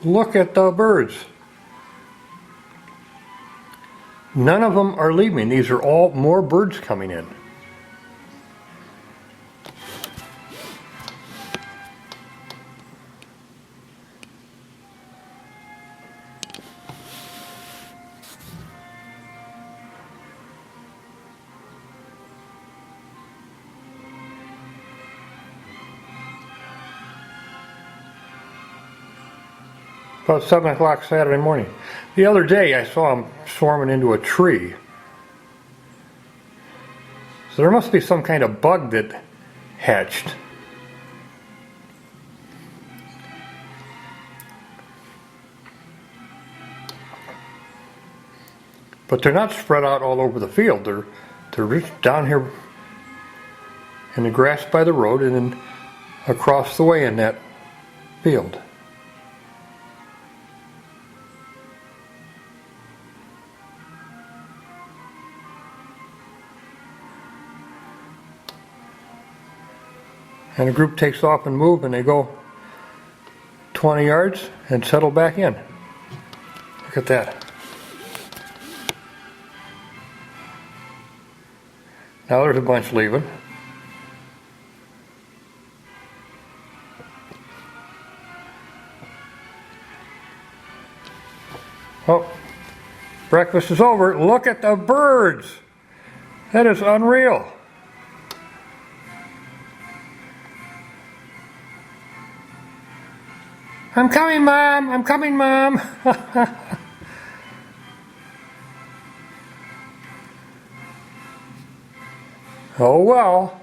Look at the birds. None of them are leaving. These are all more birds coming in. About 7 o'clock Saturday morning. The other day I saw them swarming into a tree. So there must be some kind of bug that hatched. But they're not spread out all over the field. They're just down here in the grass by the road and then across the way in that field. And the group takes off and move, and they go 20 yards and settle back in. Look at that. Now there's a bunch leaving. Oh, breakfast is over. Look at the birds. That is unreal. I'm coming, Mom. I'm coming, Mom. Oh well.